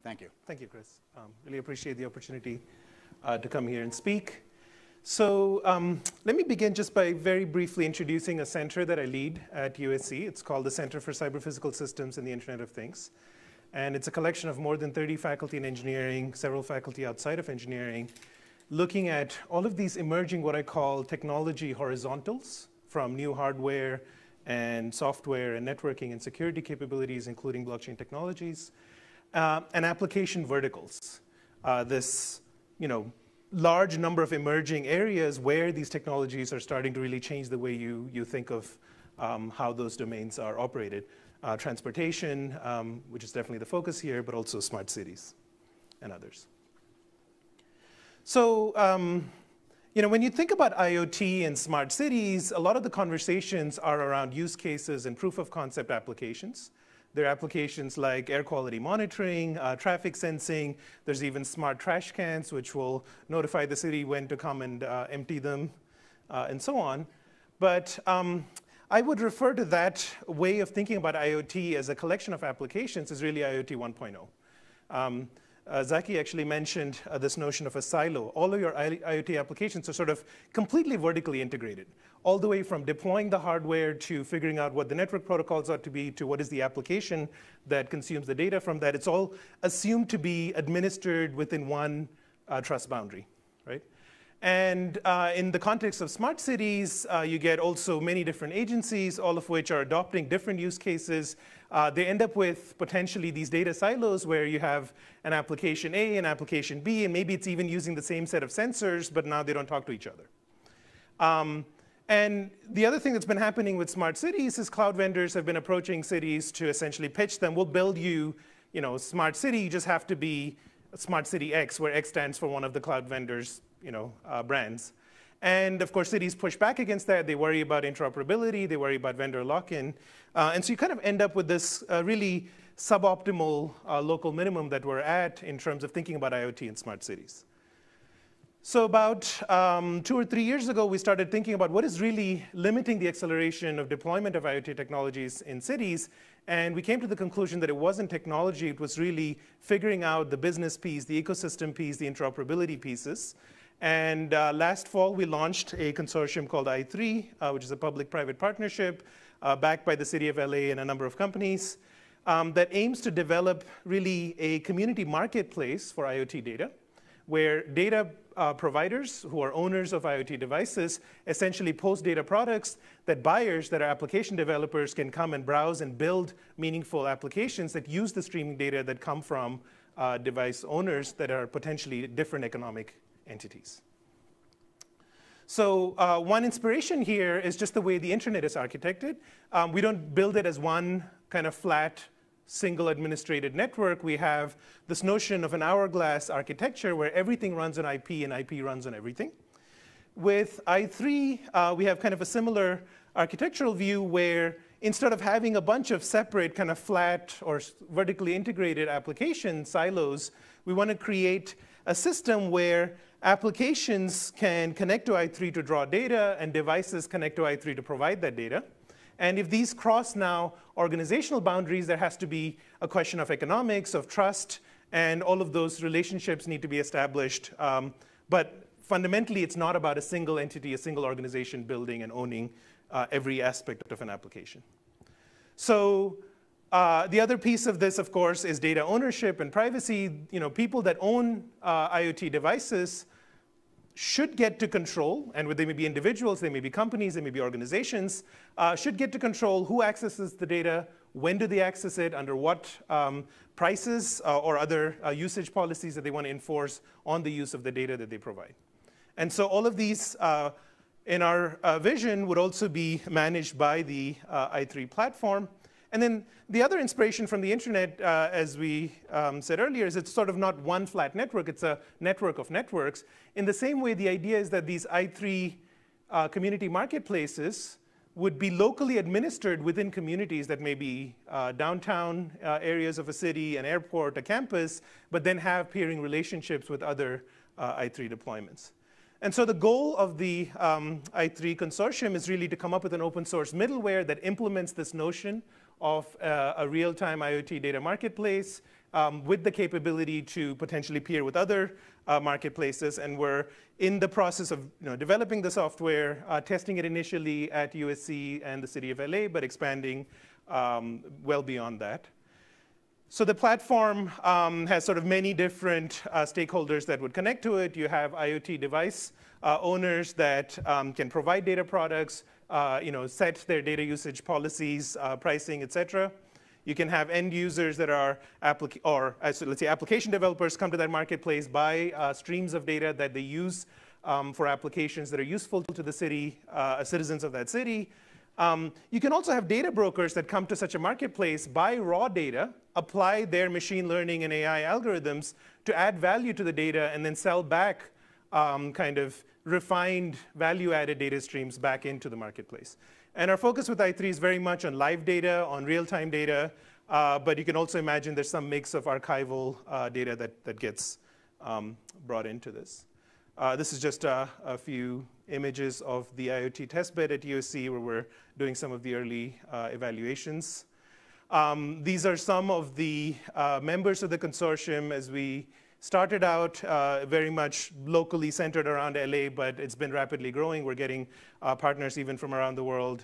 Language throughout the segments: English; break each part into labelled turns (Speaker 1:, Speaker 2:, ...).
Speaker 1: Thank you.
Speaker 2: Thank you, Chris. Really appreciate the opportunity to come here and speak. So let me begin just by very briefly introducing a center that I lead at USC. It's called the Center for Cyber-Physical Systems and the Internet of Things. And it's a collection of more than 30 faculty in engineering, several faculty outside of engineering, looking at all of these emerging what I call technology horizontals, from new hardware and software and networking and security capabilities, including blockchain technologies, and application verticals. This, large number of emerging areas where these technologies are starting to really change the way you think of how those domains are operated. Transportation, which is definitely the focus here, but also smart cities and others. So, when you think about IoT and smart cities, a lot of the conversations are around use cases and proof of concept applications. There are applications like air quality monitoring, traffic sensing. There's even smart trash cans, which will notify the city when to come and empty them, and so on. But I would refer to that way of thinking about IoT as a collection of applications is really IoT 1.0. Zaki actually mentioned this notion of a silo. All of your IoT applications are sort of completely vertically integrated, all the way from deploying the hardware to figuring out what the network protocols ought to be to what is the application that consumes the data from that. It's all assumed to be administered within one trust boundary, right? And in the context of smart cities, you get also many different agencies, all of which are adopting different use cases. They end up with potentially these data silos where you have an application A, an application B, and maybe it's even using the same set of sensors, but now they don't talk to each other. And the other thing that's been happening with smart cities is cloud vendors have been approaching cities to essentially pitch them, we'll build you, smart city, you just have to be Smart City X, where X stands for one of the cloud vendors' brands. And of course, cities push back against that. They worry about interoperability. They worry about vendor lock-in. And so you kind of end up with this really suboptimal local minimum that we're at in terms of thinking about IoT and smart cities. So about 2 or 3 years ago, we started thinking about what is really limiting the acceleration of deployment of IoT technologies in cities. And we came to the conclusion that it wasn't technology. It was really figuring out the business piece, the ecosystem piece, the interoperability pieces. And last fall, we launched a consortium called i3, which is a public-private partnership backed by the city of LA and a number of companies that aims to develop really a community marketplace for IoT data, where data providers who are owners of IoT devices essentially post data products that buyers that are application developers can come and browse and build meaningful applications that use the streaming data that come from device owners that are potentially different economic entities. So one inspiration here is just the way the internet is architected. We don't build it as one kind of flat, single administrated network. We have this notion of an hourglass architecture where everything runs on IP and IP runs on everything. With i3, we have kind of a similar architectural view where instead of having a bunch of separate kind of flat or vertically integrated application silos, we want to create a system where applications can connect to i3 to draw data and devices connect to i3 to provide that data. And if these cross now organizational boundaries, there has to be a question of economics, of trust, and all of those relationships need to be established. But fundamentally, it's not about a single entity, a single organization building and owning every aspect of an application. So the other piece of this, of course, is data ownership and privacy. People that own IoT devices should get to control, and they may be individuals, they may be companies, they may be organizations, should get to control who accesses the data, when do they access it, under what prices or other usage policies that they want to enforce on the use of the data that they provide. And so all of these, in our vision, would also be managed by the i3 platform. And then the other inspiration from the internet, as we said earlier, is it's sort of not one flat network. It's a network of networks. In the same way, the idea is that these i3 community marketplaces would be locally administered within communities that may be downtown areas of a city, an airport, a campus, but then have peering relationships with other i3 deployments. And so the goal of the i3 consortium is really to come up with an open source middleware that implements this notion of a real-time IoT data marketplace with the capability to potentially peer with other marketplaces. And we're in the process of developing the software, testing it initially at USC and the city of LA, but expanding well beyond that. So the platform has sort of many different stakeholders that would connect to it. You have IoT device owners that can provide data products, set their data usage policies, pricing, et cetera. You can have end users that are, let's say application developers come to that marketplace, buy streams of data that they use for applications that are useful to the city, citizens of that city. You can also have data brokers that come to such a marketplace, buy raw data, apply their machine learning and AI algorithms to add value to the data, and then sell back kind of refined value-added data streams back into the marketplace. And our focus with i3 is very much on live data, on real-time data, but you can also imagine there's some mix of archival data that gets brought into this. This is just a few images of the IoT testbed at USC where we're doing some of the early evaluations. These are some of the members of the consortium. As we started out very much locally centered around LA, but it's been rapidly growing. We're getting partners even from around the world,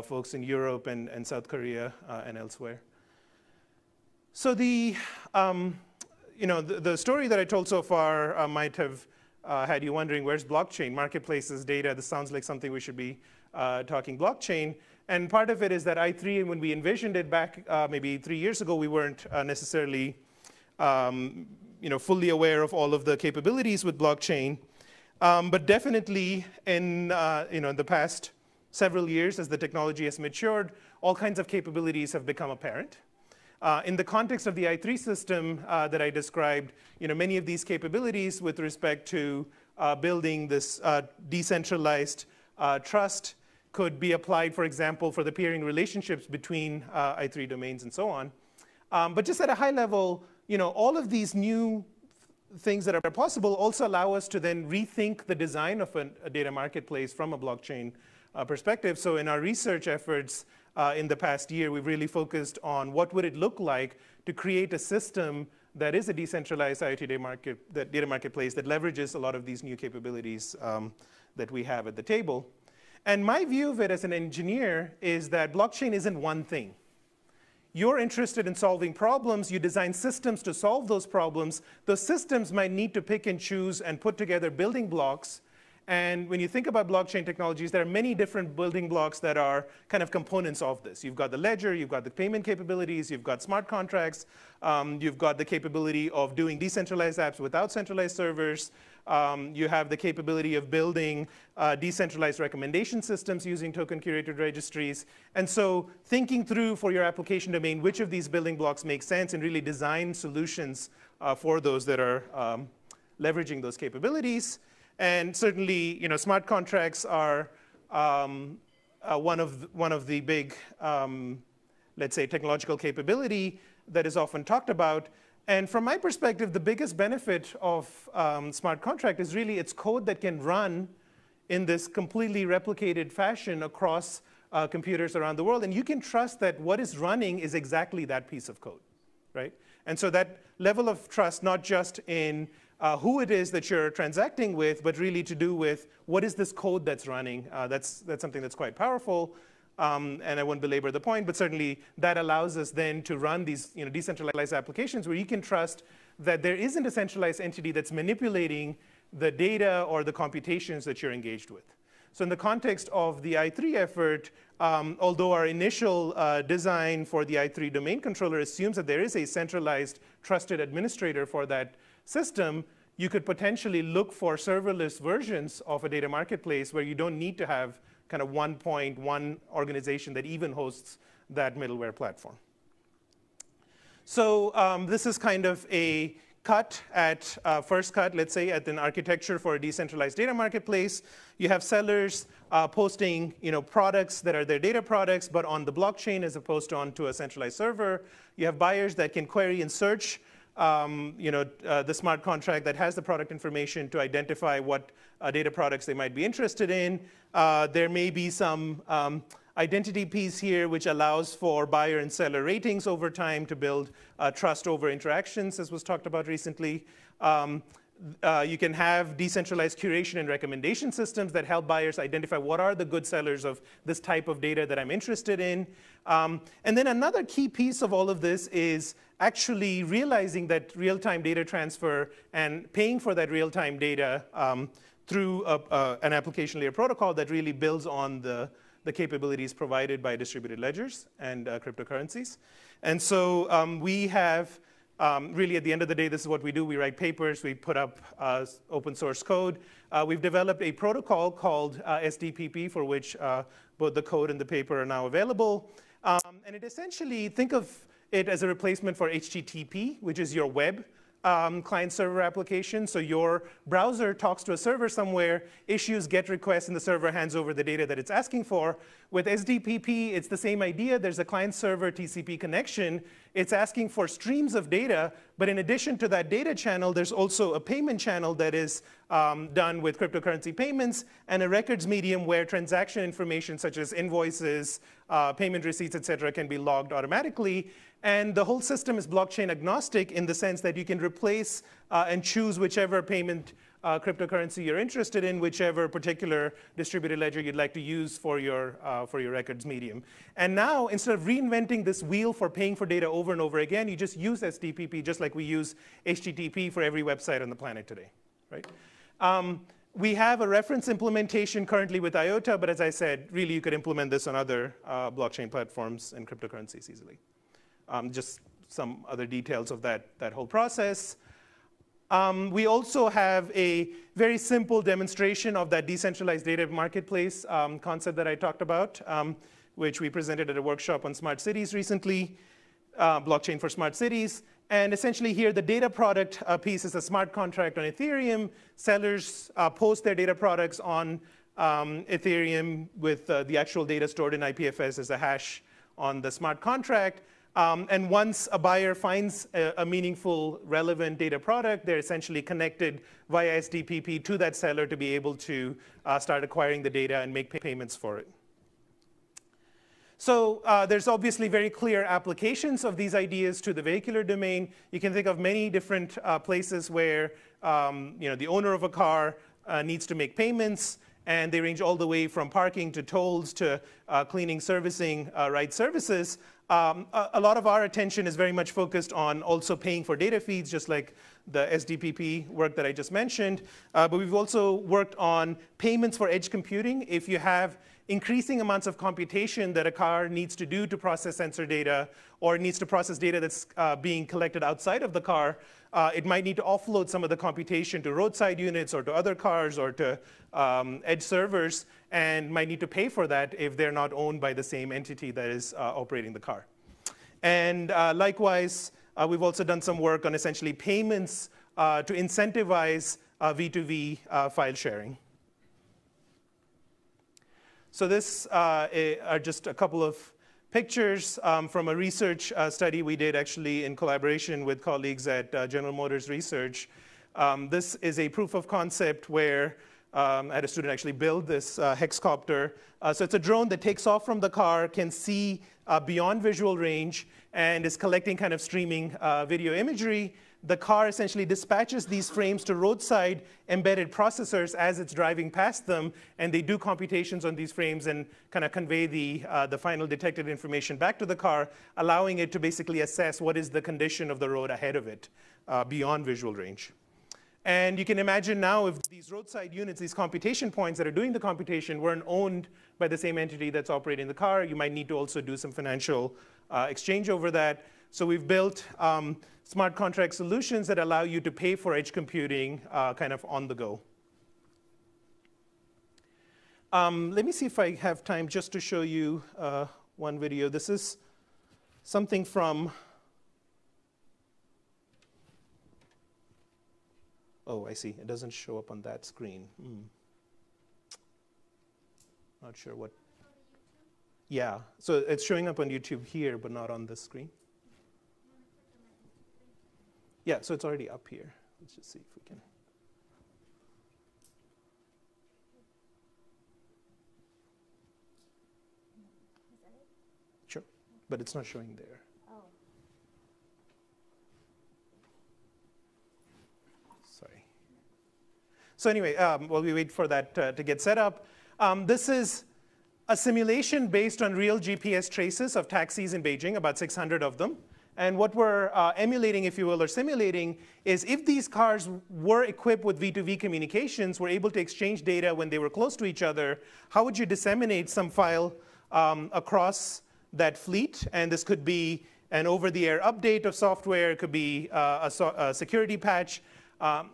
Speaker 2: folks in Europe and South Korea and elsewhere. So the story that I told so far might have had you wondering, where's blockchain, marketplaces, data? This sounds like something we should be talking blockchain. And part of it is that i3, when we envisioned it back maybe 3 years ago, we weren't necessarily fully aware of all of the capabilities with blockchain. But definitely in the past several years, as the technology has matured, all kinds of capabilities have become apparent. In the context of the i3 system that I described, many of these capabilities with respect to building this decentralized trust could be applied, for example, for the peering relationships between i3 domains and so on. But just at a high level, all of these new things that are possible also allow us to then rethink the design of a data marketplace from a blockchain perspective. So in our research efforts in the past year, we've really focused on what would it look like to create a system that is a decentralized IoT data marketplace that leverages a lot of these new capabilities that we have at the table. And my view of it as an engineer is that blockchain isn't one thing. You're interested in solving problems. You design systems to solve those problems. Those systems might need to pick and choose and put together building blocks. And when you think about blockchain technologies, there are many different building blocks that are kind of components of this. You've got the ledger, you've got the payment capabilities, you've got smart contracts, you've got the capability of doing decentralized apps without centralized servers. You have the capability of building decentralized recommendation systems using token-curated registries. And so thinking through for your application domain which of these building blocks make sense and really design solutions for those that are leveraging those capabilities. And certainly, smart contracts are one of the big, let's say, technological capability that is often talked about. And from my perspective, the biggest benefit of smart contract is really its code that can run in this completely replicated fashion across computers around the world. And you can trust that what is running is exactly that piece of code, right? And so that level of trust, not just in who it is that you're transacting with, but really to do with what is this code that's running. That's something that's quite powerful. And I won't belabor the point, but certainly that allows us then to run these decentralized applications where you can trust that there isn't a centralized entity that's manipulating the data or the computations that you're engaged with. So in the context of the i3 effort, although our initial design for the i3 domain controller assumes that there is a centralized trusted administrator for that system, you could potentially look for serverless versions of a data marketplace where you don't need to have kind of one organization that even hosts that middleware platform. So this is kind of a cut at first cut, let's say, at an architecture for a decentralized data marketplace. You have sellers posting products that are their data products, but on the blockchain as opposed to onto a centralized server. You have buyers that can query and search the smart contract that has the product information to identify what data products they might be interested in. There may be some identity piece here, which allows for buyer and seller ratings over time to build trust over interactions, as was talked about recently. You can have decentralized curation and recommendation systems that help buyers identify what are the good sellers of this type of data that I'm interested in. And then another key piece of all of this is actually realizing that real-time data transfer and paying for that real-time data through an application layer protocol that really builds on the capabilities provided by distributed ledgers and cryptocurrencies. And so we have really, at the end of the day, this is what we do. We write papers. We put up open source code. We've developed a protocol called SDPP, for which both the code and the paper are now available. And it essentially, think of it as a replacement for HTTP, which is your web client-server application. So your browser talks to a server somewhere, issues GET requests, and the server hands over the data that it's asking for. With SDPP, it's the same idea. There's a client-server TCP connection. It's asking for streams of data, but in addition to that data channel, there's also a payment channel that is done with cryptocurrency payments and a records medium where transaction information such as invoices, payment receipts, et cetera, can be logged automatically. And the whole system is blockchain agnostic in the sense that you can replace and choose whichever payment cryptocurrency you're interested in, whichever particular distributed ledger you'd like to use for your records medium. And now, instead of reinventing this wheel for paying for data over and over again, you just use SDPP just like we use HTTP for every website on the planet today, right? We have a reference implementation currently with IOTA, but as I said, really you could implement this on other blockchain platforms and cryptocurrencies easily. Just some other details of that whole process. We also have a very simple demonstration of that decentralized data marketplace concept that I talked about, which we presented at a workshop on smart cities recently, blockchain for smart cities. And essentially here, the data product piece is a smart contract on Ethereum. Sellers post their data products on Ethereum with the actual data stored in IPFS as a hash on the smart contract. And once a buyer finds a meaningful, relevant data product, they're essentially connected via SDPP to that seller to be able to start acquiring the data and make payments for it. So there's obviously very clear applications of these ideas to the vehicular domain. You can think of many different places where the owner of a car needs to make payments, and they range all the way from parking to tolls to cleaning, servicing, ride services. A lot of our attention is very much focused on also paying for data feeds, just like the SDPP work that I just mentioned. But we've also worked on payments for edge computing. If you have increasing amounts of computation that a car needs to do to process sensor data, or needs to process data that's being collected outside of the car, it might need to offload some of the computation to roadside units or to other cars or to edge servers, and might need to pay for that if they're not owned by the same entity that is operating the car. And likewise, we've also done some work on essentially payments to incentivize V2V file sharing. So this are just a couple of pictures from a research study we did actually in collaboration with colleagues at General Motors Research. This is a proof of concept where I had a student actually build this hexcopter. So it's a drone that takes off from the car, can see beyond visual range, and is collecting kind of streaming video imagery. The car essentially dispatches these frames to roadside embedded processors as it's driving past them, and they do computations on these frames and kind of convey the final detected information back to the car, allowing it to basically assess what is the condition of the road ahead of it beyond visual range. And you can imagine now if these roadside units, these computation points that are doing the computation weren't owned by the same entity that's operating the car, you might need to also do some financial exchange over that. So we've built smart contract solutions that allow you to pay for edge computing kind of on the go. Let me see if I have time just to show you one video. This is something from, oh, I see. It doesn't show up on that screen. Not sure what. Yeah, so it's showing up on YouTube here, but not on this screen. Yeah, so it's already up here. Let's just see if we can. but it's not showing there.
Speaker 1: Oh.
Speaker 2: Sorry. So anyway, while we wait for that to get set up, this is a simulation based on real GPS traces of taxis in Beijing, about 600 of them. And what we're emulating, if you will, or simulating, is if these cars were equipped with V2V communications, were able to exchange data when they were close to each other, how would you disseminate some file across that fleet? And this could be an over-the-air update of software. It could be a security patch,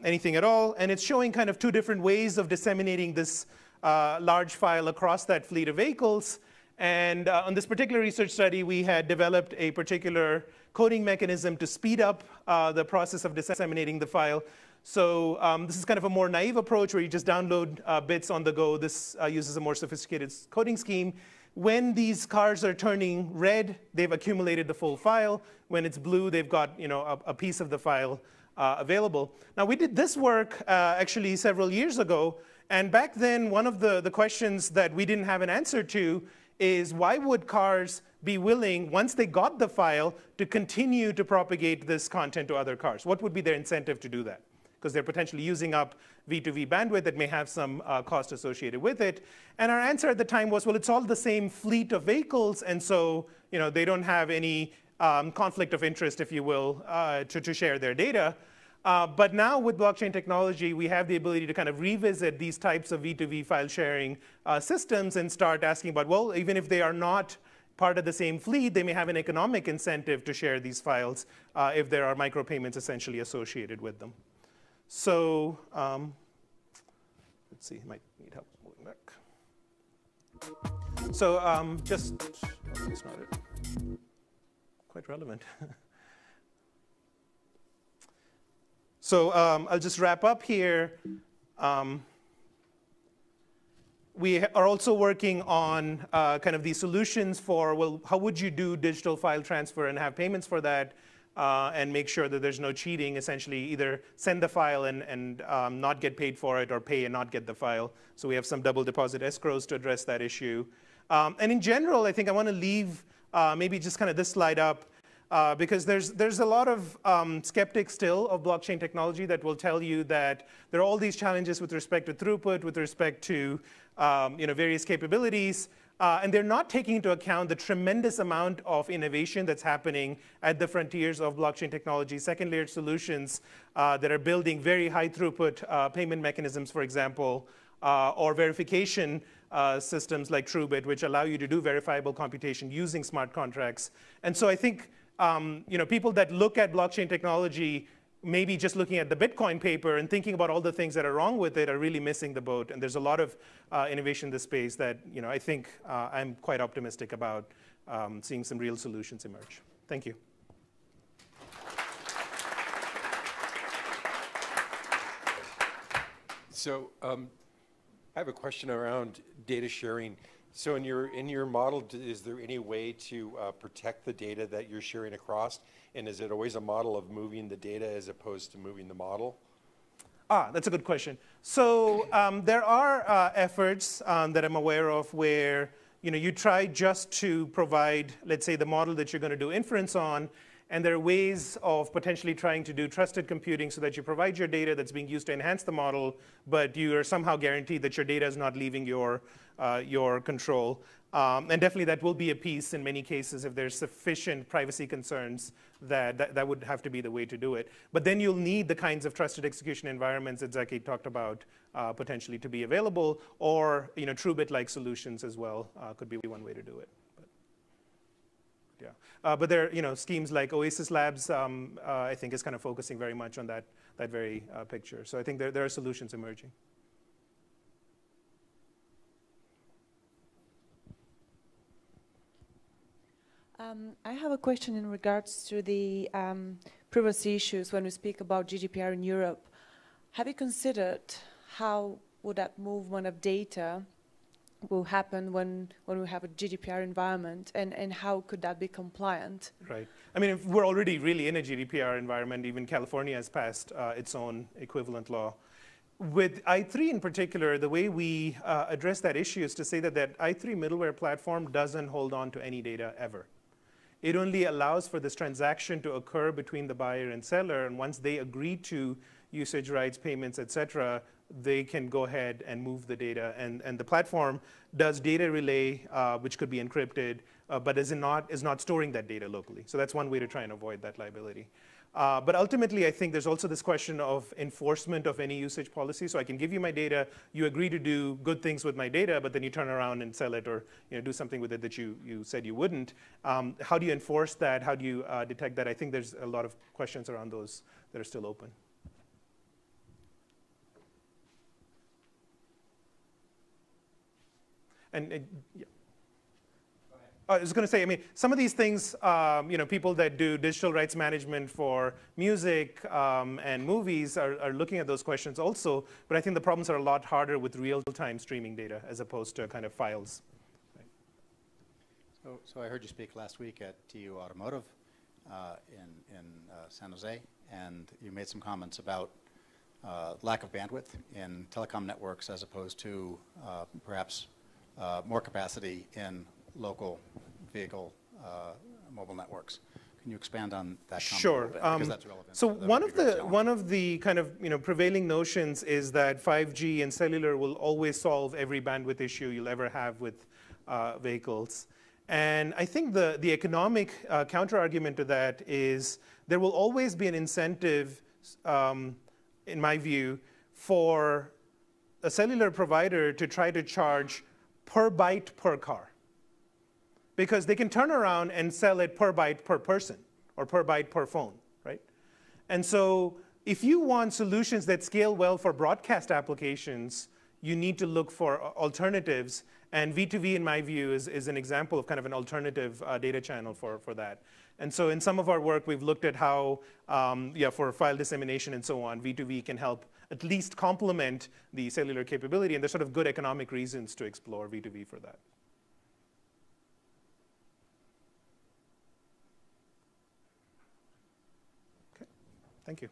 Speaker 2: anything at all. And it's showing kind of two different ways of disseminating this large file across that fleet of vehicles. And on this particular research study, we had developed a particular coding mechanism to speed up the process of disseminating the file. So this is kind of a more naive approach where you just download bits on the go. This uses a more sophisticated coding scheme. When these cars are turning red, they've accumulated the full file. When it's blue, they've got a piece of the file available. Now, we did this work actually several years ago. And back then, one of the questions that we didn't have an answer to is why would cars be willing, once they got the file, to continue to propagate this content to other cars? What would be their incentive to do that? Because they're potentially using up V2V bandwidth that may have some cost associated with it. And our answer at the time was, well, it's all the same fleet of vehicles, and so they don't have any conflict of interest, if you will, to share their data. But now with blockchain technology, we have the ability to kind of revisit these types of V2V file sharing systems and start asking about, well, even if they are not part of the same fleet, they may have an economic incentive to share these files if there are micropayments essentially associated with them. So let's see, I might need help moving back. So that's not it. Quite relevant. So I'll just wrap up here. We are also working on kind of these solutions for, well, how would you do digital file transfer and have payments for that and make sure that there's no cheating, essentially either send the file and not get paid for it or pay and not get the file. So we have some double deposit escrows to address that issue. And in general, I think I want to leave maybe just kind of this slide up. Because there's a lot of skeptics still of blockchain technology that will tell you that there are all these challenges with respect to throughput, with respect to various capabilities, and they're not taking into account the tremendous amount of innovation that's happening at the frontiers of blockchain technology, second-layer solutions that are building very high throughput payment mechanisms, for example, or verification systems like TrueBit, which allow you to do verifiable computation using smart contracts. And so I think people that look at blockchain technology, maybe just looking at the Bitcoin paper and thinking about all the things that are wrong with it, are really missing the boat. And there's a lot of innovation in this space that I think I'm quite optimistic about seeing some real solutions emerge. Thank you.
Speaker 3: So I have a question around data sharing. So in your model, is there any way to protect the data that you're sharing across? And is it always a model of moving the data as opposed to moving the model?
Speaker 2: That's a good question. So there are efforts that I'm aware of where you try just to provide, let's say, the model that you're going to do inference on. And there are ways of potentially trying to do trusted computing so that you provide your data that's being used to enhance the model, but you are somehow guaranteed that your data is not leaving your control. And definitely that will be a piece in many cases if there's sufficient privacy concerns that would have to be the way to do it. But then you'll need the kinds of trusted execution environments that Zaki talked about potentially to be available, or TrueBit-like solutions as well could be one way to do it. Yeah, but there are schemes like Oasis Labs. I think is kind of focusing very much on that very picture. So I think there are solutions emerging.
Speaker 1: I have a question in regards to the privacy issues when we speak about GDPR in Europe. Have you considered how would that movement of data will happen when we have a GDPR environment, and how could that be compliant?
Speaker 2: Right. I mean, if we're already really in a GDPR environment. Even California has passed its own equivalent law. With i3 in particular, the way we address that issue is to say that I3 middleware platform doesn't hold on to any data ever. it only allows for this transaction to occur between the buyer and seller, and once they agree to usage rights, payments, et cetera, they can go ahead and move the data. And the platform does data relay, which could be encrypted, but is not storing that data locally. So that's one way to try and avoid that liability. But ultimately, I think there's also this question of enforcement of any usage policy. So I can give you my data, you agree to do good things with my data, but then you turn around and sell it or do something with it that you said you wouldn't. How do you enforce that? How do you detect that? I think there's a lot of questions around those that are still open. And yeah. I was going to say, I mean, some of these things, people that do digital rights management for music and movies are looking at those questions also. But I think the problems are a lot harder with real-time streaming data as opposed to kind of files.
Speaker 4: Right. So I heard you speak last week at TU Automotive in San Jose, and you made some comments about lack of bandwidth in telecom networks as opposed to perhaps more capacity in local vehicle mobile networks. Can you expand on that comment?
Speaker 2: Sure.
Speaker 4: A little bit, because that's relevant.
Speaker 2: So one of the kind of prevailing notions is that 5G and cellular will always solve every bandwidth issue you'll ever have with vehicles. And I think the economic counter-argument to that is there will always be an incentive, in my view, for a cellular provider to try to charge per byte per car. Because they can turn around and sell it per byte per person or per byte per phone, right? And so if you want solutions that scale well for broadcast applications, you need to look for alternatives. And V2V, in my view, is an example of kind of an alternative data channel for that. And so in some of our work, we've looked at how, for file dissemination and so on, V2V can help at least complement the cellular capability. And there's sort of good economic reasons to explore V2V for that. Thank you.